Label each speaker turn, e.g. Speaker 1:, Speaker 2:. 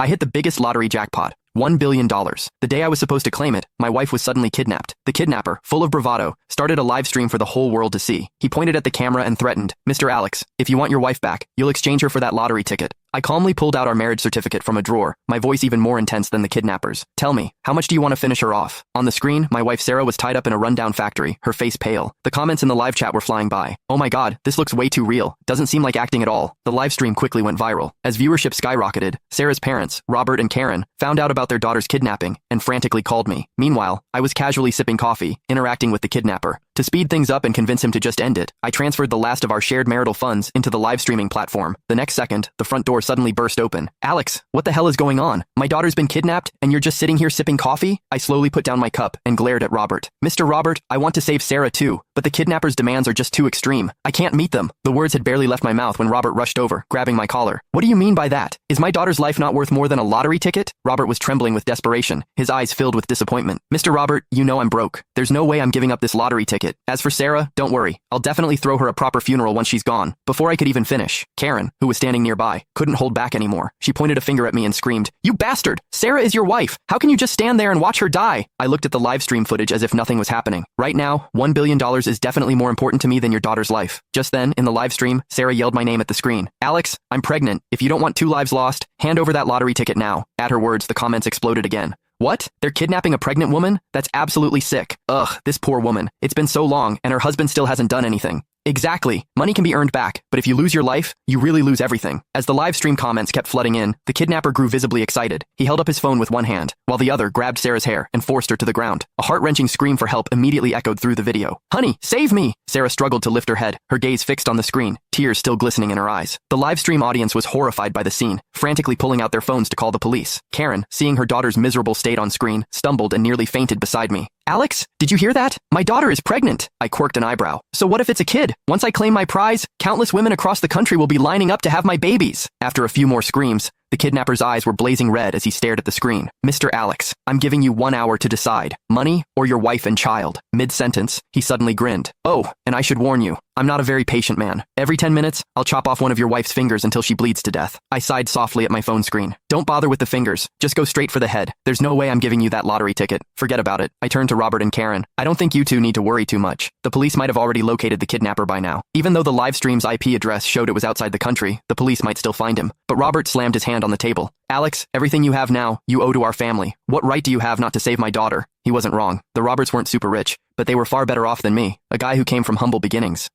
Speaker 1: I hit the biggest lottery jackpot. $1 billion. The day I was supposed to claim it, my wife was suddenly kidnapped. The kidnapper, full of bravado, started a live stream for the whole world to see. He pointed at the camera and threatened, "Mr. Alex, if you want your wife back, you'll exchange her for that lottery ticket." I calmly pulled out our marriage certificate from a drawer, my voice even more intense than the kidnappers. "Tell me, how much do you want to finish her off?" On the screen, my wife Sarah was tied up in a rundown factory, her face pale. The comments in the live chat were flying by. "Oh my god, this looks way too real. Doesn't seem like acting at all." The live stream quickly went viral. As viewership skyrocketed, Sarah's parents, Robert and Karen, found out about their daughter's kidnapping and frantically called me. Meanwhile, I was casually sipping coffee, interacting with the kidnapper. To speed things up and convince him to just end it, I transferred the last of our shared marital funds into the live streaming platform. The next second, the front door suddenly burst open. "Alex, what the hell is going on? My daughter's been kidnapped, and you're just sitting here sipping coffee?" I slowly put down my cup and glared at Robert. "Mr. Robert, I want to save Sarah too, but the kidnapper's demands are just too extreme. I can't meet them." The words had barely left my mouth when Robert rushed over, grabbing my collar. "What do you mean by that? Is my daughter's life not worth more than a lottery ticket?" Robert was trembling with desperation, his eyes filled with disappointment. "Mr. Robert, you know I'm broke. There's no way I'm giving up this lottery ticket. As for Sarah, don't worry. I'll definitely throw her a proper funeral once she's gone." Before I could even finish, Karen, who was standing nearby, couldn't hold back anymore. She pointed a finger at me and screamed, "You bastard! Sarah is your wife! How can you just stand there and watch her die?" I looked at the live stream footage as if nothing was happening. Right now, $1 billion is definitely more important to me than your daughter's life. Just then, in the live stream, Sarah yelled my name at the screen. "Alex, I'm pregnant. If you don't want 2 lives lost, hand over that lottery ticket now." At her words, the comments exploded again. "What? They're kidnapping a pregnant woman? That's absolutely sick. Ugh, this poor woman. It's been so long, and her husband still hasn't done anything." Exactly. Money can be earned back, but if you lose your life, you really lose everything. As the live stream comments kept flooding in, the kidnapper grew visibly excited. He held up his phone with one hand, while the other grabbed Sarah's hair and forced her to the ground. A heart-wrenching scream for help immediately echoed through the video. "Honey, save me!" Sarah struggled to lift her head, her gaze fixed on the screen, tears still glistening in her eyes. The live stream audience was horrified by the scene, frantically pulling out their phones to call the police. Karen, seeing her daughter's miserable state on screen, stumbled and nearly fainted beside me. "Alex, did you hear that? My daughter is pregnant." I quirked an eyebrow. "So what if it's a kid? Once I claim my prize, countless women across the country will be lining up to have my babies." After a few more screams, the kidnapper's eyes were blazing red as he stared at the screen. "Mr. Alex, I'm giving you 1 hour to decide. Money or your wife and child." Mid-sentence, he suddenly grinned. "Oh, and I should warn you, I'm not a very patient man. Every 10 minutes, I'll chop off one of your wife's fingers until she bleeds to death." I sighed softly at my phone screen. "Don't bother with the fingers. Just go straight for the head. There's no way I'm giving you that lottery ticket. Forget about it." I turned to Robert and Karen. "I don't think you two need to worry too much. The police might have already located the kidnapper by now. Even though the live stream's IP address showed it was outside the country, the police might still find him." But Robert slammed his hand on the table. "Alex, everything you have now, you owe to our family. What right do you have not to save my daughter?" He wasn't wrong. The Roberts weren't super rich, but they were far better off than me, a guy who came from humble beginnings.